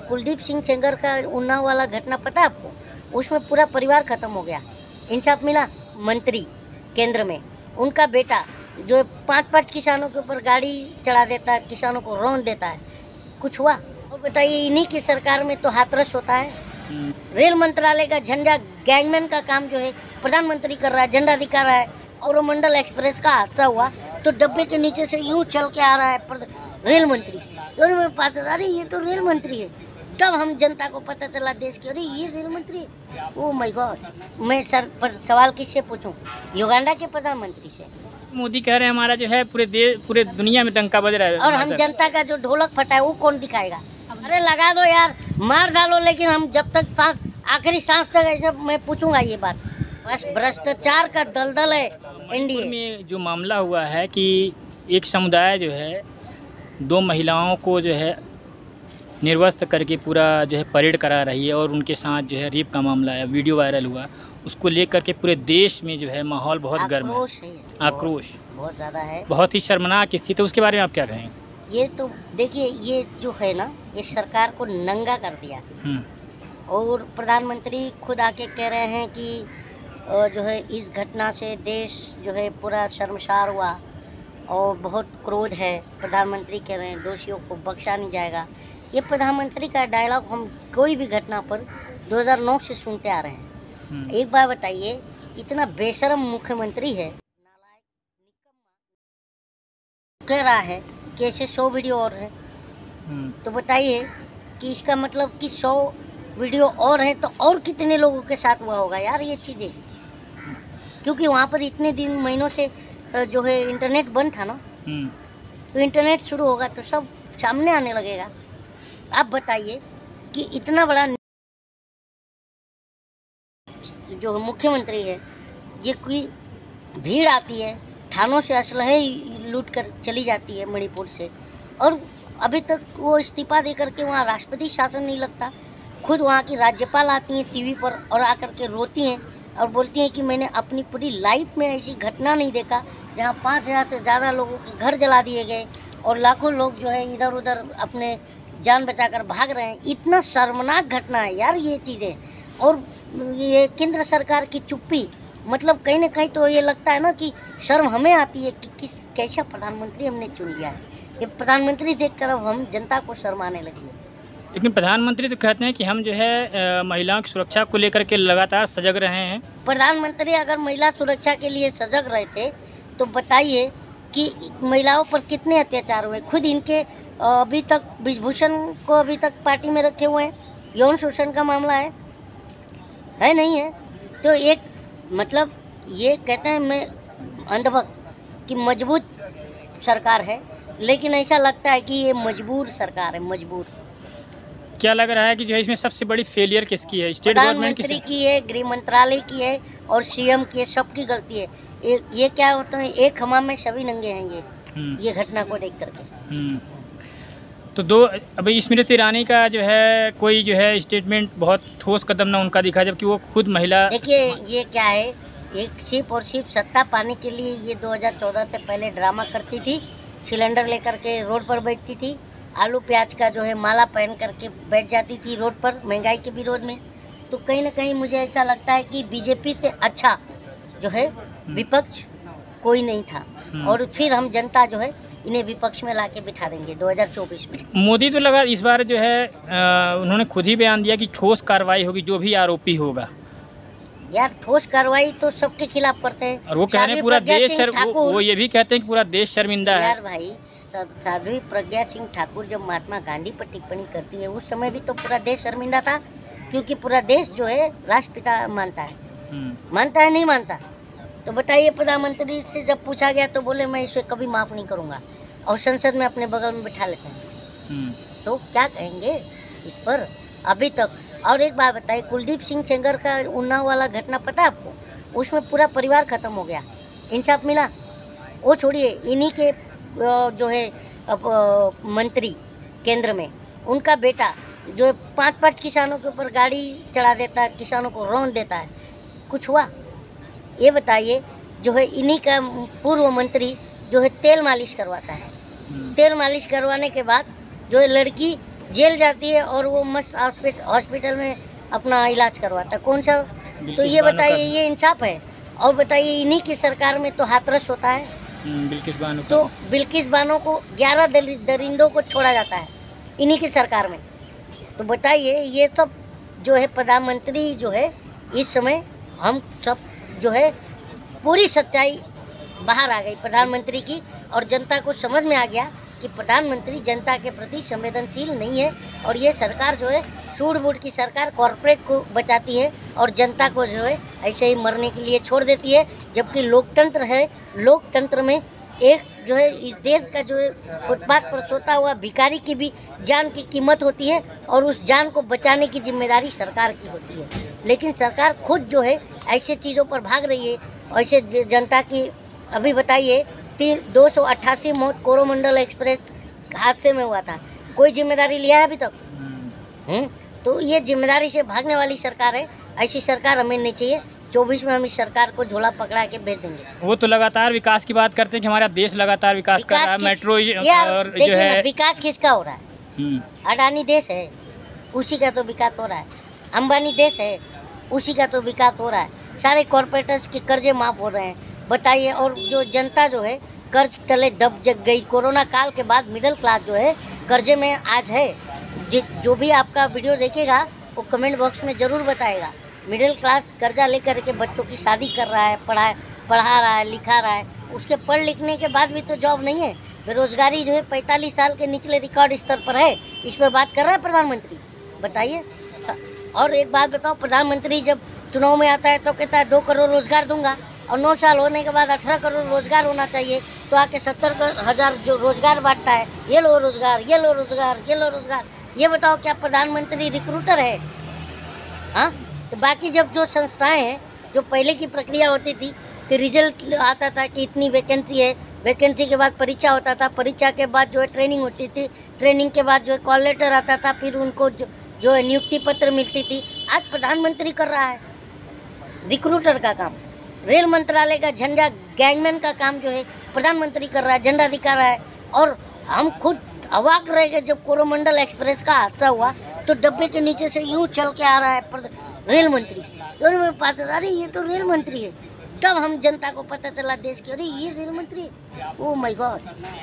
कुलदीप सिंह सेंगर का उन्नाव वाला घटना पता है आपको? उसमें पूरा परिवार खत्म हो गया। इंसाफ मिला। मंत्री केंद्र में उनका बेटा जो 5-5 किसानों के ऊपर गाड़ी चढ़ा देता है, किसानों को रौंद देता है, कुछ हुआ? और बताइए, इन्हीं की सरकार में तो हाथरस होता है। रेल मंत्रालय का झंडा गैंगमैन का काम जो है प्रधानमंत्री कर रहा है, झंडा दिखा रहा है। और मंडल एक्सप्रेस का हादसा हुआ तो डब्बे के नीचे से यूं चल के आ रहा है रेल मंत्री। और मैं पाता, अरे ये तो रेल मंत्री है। तब हम जनता को पता चला देश की, अरे ये रेल मंत्री है। Oh my God. मैं सर पर सवाल किससे पूछूं? युगांडा के प्रधानमंत्री से। मोदी कह रहे हैं हमारा जो है पूरे दुनिया में डंका बज रहा है। और हम जनता का जो ढोलक फटा है वो कौन दिखाएगा? अरे लगा दो यार, मार डालो, लेकिन हम जब तक आखिरी सांस तक ऐसे मैं पूछूंगा ये बात। बस भ्रष्टाचार का दलदल है एनडीए में। जो मामला हुआ है कि एक समुदाय जो है 2 महिलाओं को जो है निर्वस्त्र करके पूरा जो है परेड करा रही है और उनके साथ जो है रेप का मामला है, वीडियो वायरल हुआ, उसको लेकर के पूरे देश में जो है माहौल बहुत गर्म है। आक्रोश बहुत ज़्यादा है। बहुत ही शर्मनाक स्थिति है। उसके बारे में आप क्या कहेंगे? ये तो देखिए, ये जो है ना, ये सरकार को नंगा कर दिया। और प्रधानमंत्री खुद आके कह रहे हैं कि जो है इस घटना से देश जो है पूरा शर्मसार हुआ और बहुत क्रोध है। प्रधानमंत्री कह रहे हैं दोषियों को बख्शा नहीं जाएगा। ये प्रधानमंत्री का डायलॉग हम कोई भी घटना पर 2009 से सुनते आ रहे हैं। एक बार बताइए, इतना बेशर्म मुख्यमंत्री है, नालायक निकम्मा, कह रहा है कि ऐसे 100 वीडियो और हैं। तो बताइए कि इसका मतलब कि 100 वीडियो और हैं तो और कितने लोगों के साथ हुआ होगा यार ये चीज़ें। क्योंकि वहाँ पर इतने दिन महीनों से जो है इंटरनेट बंद था ना, तो इंटरनेट शुरू होगा तो सब सामने आने लगेगा। आप बताइए कि इतना बड़ा जो मुख्यमंत्री है, ये कोई भीड़ आती है, थानों से असलहे लूट कर चली जाती है मणिपुर से, और अभी तक वो इस्तीफा दे करके वहाँ राष्ट्रपति शासन नहीं लगता। खुद वहाँ की राज्यपाल आती हैं टीवी पर और आकर के रोती हैं और बोलती हैं कि मैंने अपनी पूरी लाइफ में ऐसी घटना नहीं देखा जहाँ 5000 से ज़्यादा लोगों के घर जला दिए गए और लाखों लोग जो है इधर उधर अपने जान बचाकर भाग रहे हैं। इतना शर्मनाक घटना है यार ये चीज़ें। और ये केंद्र सरकार की चुप्पी, मतलब कहीं ना कहीं तो ये लगता है ना कि शर्म हमें आती है कि कैसा प्रधानमंत्री हमने चुन लिया है। ये प्रधानमंत्री देखकर अब हम जनता को शर्माने लगी है। लेकिन प्रधानमंत्री तो कहते हैं कि हम जो है महिलाओं की सुरक्षा को लेकर के लगातार सजग रहे हैं। प्रधानमंत्री अगर महिला सुरक्षा के लिए सजग रहे थे तो बताइए कि महिलाओं पर कितने अत्याचार हुए। खुद इनके अभी तक ब्रिजभूषण को अभी तक पार्टी में रखे हुए हैं, यौन शोषण का मामला है नहीं है। तो एक मतलब ये कहते हैं मैं अंधभक्त कि मजबूत सरकार है, लेकिन ऐसा लगता है कि ये मजबूर सरकार है, मजबूर। क्या लग रहा है कि जो है इसमें सबसे बड़ी फेलियर किसकी है? स्टेट गवर्नमेंट की है, गृह मंत्रालय की है और सीएम की है, सबकी गलती है। ये क्या होता है, एक हमाम में सभी नंगे हैं ये घटना को देख करके। तो अभी स्मृति ईरानी का जो है कोई जो है स्टेटमेंट बहुत ठोस कदम ना उनका दिखा, जबकि वो खुद महिला। देखिए ये क्या है, एक सिर्फ और सिर्फ सत्ता पाने के लिए ये 2014 से पहले ड्रामा करती थी। सिलेंडर लेकर के रोड पर बैठती थी, आलू प्याज का जो है माला पहन करके बैठ जाती थी रोड पर महंगाई के विरोध में। तो कहीं ना कहीं मुझे ऐसा लगता है कि बीजेपी से अच्छा जो है विपक्ष कोई नहीं था। और फिर हम जनता जो है इन्हें विपक्ष में लाके बिठा देंगे 2024 में। मोदी तो लगा इस बार जो है उन्होंने खुद ही बयान दिया कि ठोस कार्रवाई होगी, जो भी आरोपी होगा। यार ठोस कार्रवाई तो सबके खिलाफ करते हैं। और वो कह रहे हैं पूरा देश वो ये भी कहते हैं कि पूरा देश शर्मिंदा है। यार भाई, साध्वी प्रज्ञा सिंह ठाकुर जब महात्मा गांधी पर टिप्पणी करती है उस समय भी तो पूरा देश शर्मिंदा था, क्योंकि पूरा देश जो है राष्ट्रपिता मानता है। मानता है नहीं मानता? तो बताइए, प्रधानमंत्री से जब पूछा गया तो बोले मैं इसे कभी माफ़ नहीं करूँगा, और संसद में अपने बगल में बिठा लेते हैं। तो क्या कहेंगे इस पर अभी तक? और एक बात बताइए, कुलदीप सिंह सेंगर का उन्नाव वाला घटना पता है आपको? उसमें पूरा परिवार खत्म हो गया। इंसाफ मिला? वो छोड़िए, इन्हीं के जो है मंत्री केंद्र में उनका बेटा जो 5-5 किसानों के ऊपर गाड़ी चढ़ा देता है, किसानों को रौंद देता है, कुछ हुआ? ये बताइए। जो है इन्हीं का पूर्व मंत्री जो है तेल मालिश करवाता है। तेल मालिश करवाने के बाद जो है लड़की जेल जाती है और वो मस्त हॉस्पिटल में अपना इलाज करवाता है। कौन सा? तो ये बताइए, ये इंसाफ है? और बताइए, इन्हीं की सरकार में तो हाथरस होता है। बिल्किस बानो तो बिल्किस बानो को 11 दरिंदों को छोड़ा जाता है इन्हीं की सरकार में। तो बताइए, ये सब जो है प्रधानमंत्री जो है, इस समय हम सब जो है पूरी सच्चाई बाहर आ गई प्रधानमंत्री की, और जनता को समझ में आ गया कि प्रधानमंत्री जनता के प्रति संवेदनशील नहीं है। और ये सरकार जो है सूढ़-बूढ़ की सरकार कॉरपोरेट को बचाती है और जनता को जो है ऐसे ही मरने के लिए छोड़ देती है। जबकि लोकतंत्र है, लोकतंत्र में एक जो है इस देश का जो है फुटपाथ पर सोता हुआ भिखारी की भी जान की कीमत होती है और उस जान को बचाने की जिम्मेदारी सरकार की होती है। लेकिन सरकार खुद जो है ऐसे चीज़ों पर भाग रही है। ऐसे जनता की अभी बताइए 288 मौत कोरोमंडल एक्सप्रेस हादसे में हुआ था, कोई जिम्मेदारी लिया है अभी तक? तो ये जिम्मेदारी से भागने वाली सरकार है। ऐसी सरकार हमें नहीं चाहिए। 24 में हम इस सरकार को झोला पकड़ा के भेज देंगे। वो तो लगातार विकास की बात करते हैं कि हमारा देश लगातार विकास कर रहा है, मेट्रो और जो है विकास किसका हो रहा है? अडानी देश है, उसी का तो विकास हो रहा है। अंबानी देश है, उसी का तो विकास हो रहा है। सारे कॉरपोरेटर्स के कर्जे माफ हो रहे हैं, बताइए। और जो जनता जो है कर्ज तले दब जग गई। कोरोना काल के बाद मिडिल क्लास जो है कर्जे में आज है। जो भी आपका वीडियो देखेगा वो कमेंट बॉक्स में ज़रूर बताएगा। मिडिल क्लास कर्जा लेकर के बच्चों की शादी कर रहा है, पढ़ा रहा है, लिखा रहा है। उसके पढ़ लिखने के बाद भी तो जॉब नहीं है। बेरोजगारी जो है 45 साल के निचले रिकॉर्ड स्तर पर है। इस पर बात कर रहा है प्रधानमंत्री, बताइए। और एक बात बताओ, प्रधानमंत्री जब चुनाव में आता है तो कहता है 2 करोड़ रोजगार दूंगा, और 9 साल होने के बाद 18 करोड़ रोजगार होना चाहिए, तो आके 70,000 जो रोजगार बांटता है, ये लो रोजगार, ये लो रोजगार, ये लो रोजगार। ये बताओ, क्या प्रधानमंत्री रिक्रूटर है? हाँ, तो बाकी जब जो संस्थाएं हैं, जो पहले की प्रक्रिया होती थी कि रिजल्ट आता था कि इतनी वैकेंसी है, वैकेंसी के बाद परीक्षा होता था, परीक्षा के बाद जो है ट्रेनिंग होती थी, ट्रेनिंग के बाद जो है कॉल लेटर आता था, फिर उनको जो है नियुक्ति पत्र मिलती थी। आज प्रधानमंत्री कर रहा है रिक्रूटर का काम। रेल मंत्रालय का झंडा गैंगमैन का काम जो है प्रधानमंत्री कर रहा है, झंडा दिखा रहा है। और हम खुद अवाक रह गए जब कोरोमंडल एक्सप्रेस का हादसा हुआ तो डब्बे के नीचे से यूं चल के आ रहा है रेल मंत्री। तो मेरे पास अरे ये तो रेल मंत्री है। तब हम जनता को पता चला देश के, अरे ये रेल मंत्री है। ओह माय गॉड,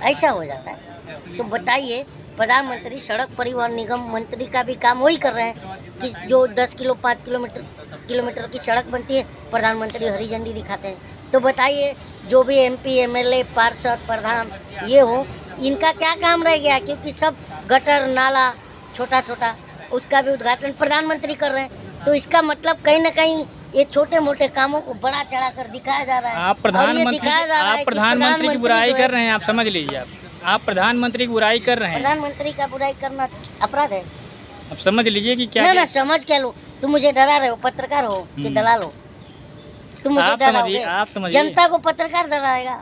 ऐसा हो जाता है। तो बताइए, प्रधानमंत्री सड़क परिवहन निगम मंत्री का भी काम वही कर रहे हैं कि जो 10 किलो 5 किलोमीटर की सड़क बनती है, प्रधानमंत्री हरी झंडी दिखाते हैं। तो बताइए, जो भी MP MLA पार्षद प्रधान ये हो, इनका क्या काम रह गया? क्योंकि सब गटर नाला छोटा छोटा उसका भी उद्घाटन प्रधानमंत्री कर रहे हैं। तो इसका मतलब कहीं ना कहीं ये छोटे मोटे कामों को बड़ा चढ़ा कर दिखाया जा रहा है। आप प्रधानमंत्री की बुराई कर रहे हैं, आप समझ लीजिए। आप प्रधानमंत्री की बुराई कर रहे हैं। प्रधानमंत्री का बुराई करना अपराध है। अब समझ लीजिए कि क्या ना समझ क्या लो। तुम मुझे डरा रहे हो, पत्रकार हो कि दलाल हो? तुम मुझे डराओगे? आप समझिए, जनता को पत्रकार डराएगा?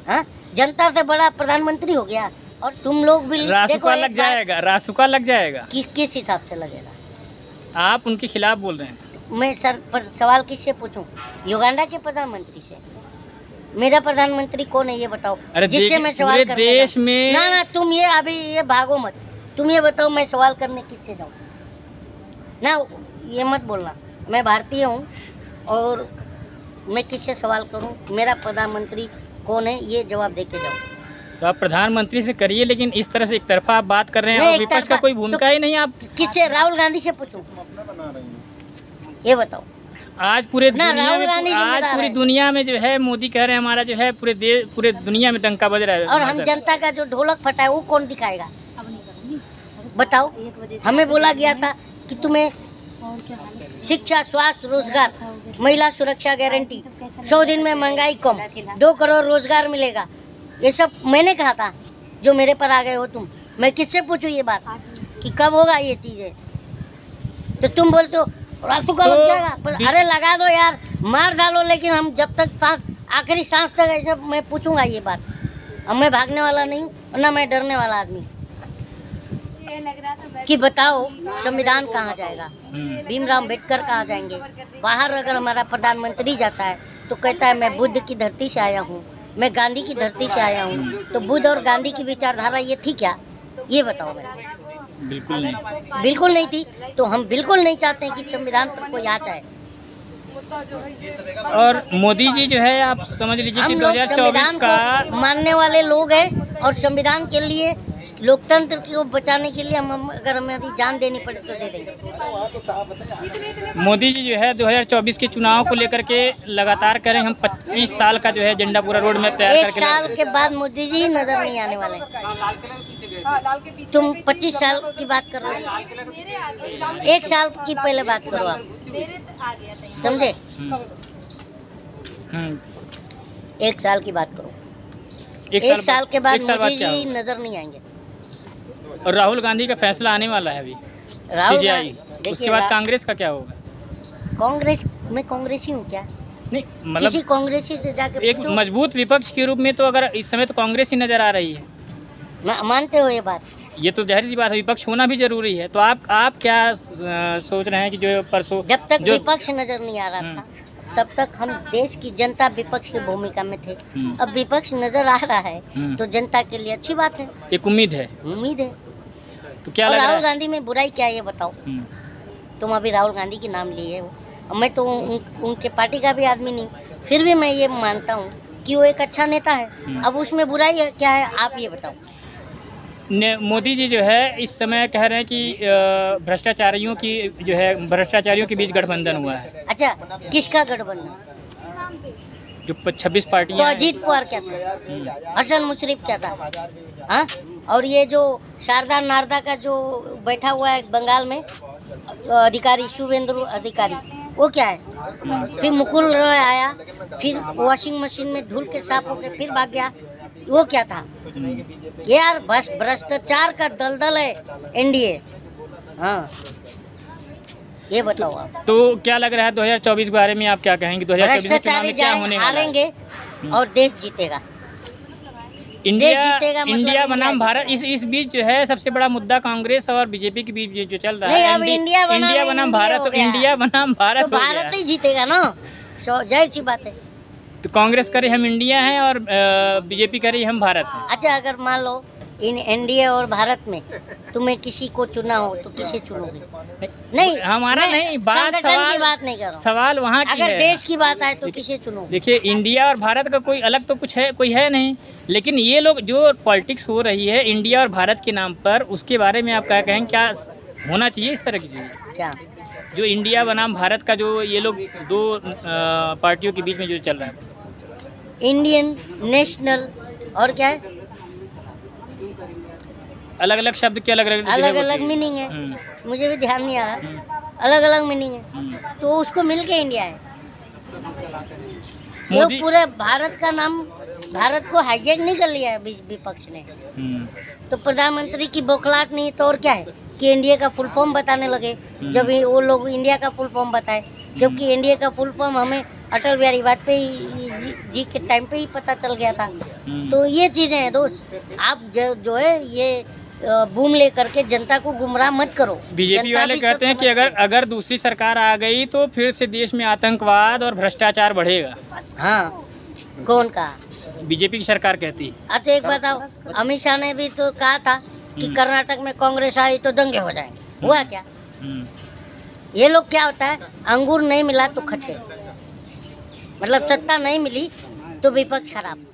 हाँ, जनता से बड़ा प्रधानमंत्री हो गया। और तुम लोग भी रासुका लग जाएगा, रासुका लग जाएगा। किस हिसाब से लगेगा? आप उनके खिलाफ बोल रहे हैं। मैं सवाल किससे पूछूं? युगांडा के प्रधानमंत्री से? मेरा प्रधानमंत्री कौन है ये बताओ, जिससे मैं सवाल करने देश में। ना तुम ये अभी ये भागो मत। तुम ये बताओ, मैं सवाल करने किससे जाऊं? ना ये मत बोलना। मैं भारतीय हूँ और मैं किससे सवाल करूं? मेरा प्रधानमंत्री कौन है ये जवाब दे के जाओ। तो आप प्रधानमंत्री से करिए, लेकिन इस तरह से एक तरफा आप बात कर रहे हैं और विपक्ष का कोई भूमिका ही नहीं। आप किससे? राहुल गांधी से पूछूं? ये बताओ। आज पूरी दुनिया में जो है मोदी कह रहे हैं हमारा जो है पूरे दुनिया में डंका बज रहा है। और हम जनता का जो ढोलक फटा है वो कौन दिखाएगा? बताओ। हमें बोला गया था कि तुम्हें शिक्षा, स्वास्थ्य, रोजगार, महिला सुरक्षा गारंटी, 100 दिन में महंगाई कम, 2 करोड़ रोजगार मिलेगा। ये सब मैंने कहा था, जो मेरे पर आ गए हो तुम। मैं किससे पूछूं ये बात कि कब होगा ये चीजें? तो तुम बोलते हो रासुका लग जाएगा। अरे लगा दो यार, मार डालो, लेकिन हम जब तक आखिरी सांस तक ऐसे मैं पूछूंगा ये बात। अब मैं भागने वाला नहीं हूँ, ना मैं डरने वाला आदमी। कि बताओ संविधान कहाँ जाएगा? भीमराव अम्बेडकर कहाँ जाएंगे? बाहर अगर हमारा प्रधानमंत्री जाता है तो कहता है मैं बुद्ध की धरती से आया हूँ, मैं गांधी की धरती से आया हूँ। तो बुद्ध और गांधी की विचारधारा ये थी क्या? ये बताओ भाई। बिल्कुल नहीं थी। तो हम बिल्कुल नहीं चाहते हैं कि संविधान पर कोई आ जाए। और मोदी जी जो है, आप समझ लीजिए कि हम लोग 2024 संविधान का को मानने वाले लोग हैं और संविधान के लिए, लोकतंत्र को बचाने के लिए हम अगर हमें अभी जान देनी पड़े तो दे देंगे। मोदी जी जो है 2024 के चुनाव को लेकर के लगातार करें, हम 25 साल का जो है एजेंडा पूरा रोड मैप तैयार एक करके साल के बाद मोदी जी नजर नहीं आने वाले। तुम 25 साल की बात कर रहे हो, एक साल की पहले बात करो आप, समझे? एक साल की बात करो, एक साल के बाद मोदी जी नजर नहीं आएंगे। और राहुल गांधी का फैसला आने वाला है अभी, सीजेआई, उसके बाद कांग्रेस का क्या होगा? कांग्रेस में कांग्रेसी हूँ क्या? नहीं, मतलब किसी कांग्रेसी से जाके एक मजबूत विपक्ष के रूप में तो अगर इस समय तो कांग्रेस ही नजर आ रही है। मानते हो ये बात? ये तो जाहिर सी बात है, विपक्ष होना भी जरूरी है। तो आप क्या सोच रहे हैं कि जो परसों जब तक विपक्ष नजर नहीं आ रहा था तब तक हम देश की जनता विपक्ष की भूमिका में थे। अब विपक्ष नजर आ रहा है तो जनता के लिए अच्छी बात है, एक उम्मीद है। तो क्या लग रहा है? राहुल गांधी में बुराई क्या है ये बताओ? तुम अभी राहुल गांधी की नाम लिए हो, मैं तो उनके पार्टी का भी आदमी नहीं, फिर भी मैं ये मानता हूँ कि वो एक अच्छा नेता है। अब उसमें बुराई क्या है आप ये बताओ? मोदी जी जो है इस समय कह रहे हैं कि भ्रष्टाचारियों के बीच गठबंधन हुआ है। अच्छा, किसका गठबंधन? जो 26 पार्टियां। तो अजीत पवार क्या था, हसन मुशर्रफ क्या था, हाँ? और ये जो शारदा नारदा का जो बैठा हुआ है बंगाल में अधिकारी, शुभेंदु अधिकारी, वो क्या है? फिर मुकुल रॉय आया, फिर वॉशिंग मशीन में धुल के साफ होके फिर भाग गया, वो क्या था? यार बस भ्रष्टाचार का दलदल है एनडीए। हाँ, ये बताओ आप। तो क्या लग रहा है 2024 के बारे में, आप क्या कहेंगे? 2024 में चुनाव में क्या होने वाला है? हारेंगे और देश जीतेगा। इंडिया बनाम भारत, इस बीच जो है सबसे बड़ा मुद्दा कांग्रेस और बीजेपी के बीच जो चल रहा है। अब इंडिया बनाम भारत, तो इंडिया बनाम भारत, तो भारत ही जीतेगा ना, जाहिर सी बात है। तो कांग्रेस करे हम इंडिया हैं और बीजेपी करे हम भारत हैं। अच्छा, अगर मान लो इन एनडीए और भारत में तुम्हें किसी को चुना हो तो किसे चुनोगे? नहीं, हमारा नहीं बात, संगठन की बात नहीं कर रहा हूं, सवाल वहाँ की अगर है। देश की बात आए तो किसे चुनोगे? देखिए, इंडिया और भारत का कोई अलग तो कुछ है, कोई है नहीं, लेकिन ये लोग जो पॉलिटिक्स हो रही है इंडिया और भारत के नाम पर, उसके बारे में आप क्या कहेंगे? क्या होना चाहिए इस तरह की चीज़? क्या जो इंडिया बनाम भारत का जो ये लोग दो पार्टियों के बीच में जो चल रहा है, इंडियन नेशनल और क्या है, अलग अलग शब्द के अलग अलग मीनिंग है, मुझे भी ध्यान नहीं आ रहा, अलग अलग मीनिंग है, तो उसको मिलके इंडिया है। ये पूरे भारत का नाम, भारत को हाईजैक नहीं कर लिया है विपक्ष ने। तो प्रधानमंत्री की बौखलाहट नहीं तो और क्या है कि इंडिया का फुल फॉर्म बताने लगे, जब वो लोग इंडिया का फुल फॉर्म बताए, जबकि इंडिया का फुल फॉर्म हमें अटल बिहारी वाजपेयी जी के टाइम पे ही पता चल गया था। तो ये चीज़ें हैं दोस्त, आप जो है ये बूम लेकर के जनता को गुमराह मत करो। बीजेपी वाले कहते हैं कि अगर दूसरी सरकार आ गई तो फिर से देश में आतंकवाद और भ्रष्टाचार बढ़ेगा। हाँ, कौन कहा? बीजेपी की सरकार कहती है। अच्छा एक बताओ, अमित शाह ने भी तो कहा था कि कर्नाटक में कांग्रेस आई तो दंगे हो जाएंगे, हुआ क्या? ये लोग क्या होता है, अंगूर नहीं मिला तो खट्टे, मतलब सत्ता नहीं मिली तो विपक्ष खराब।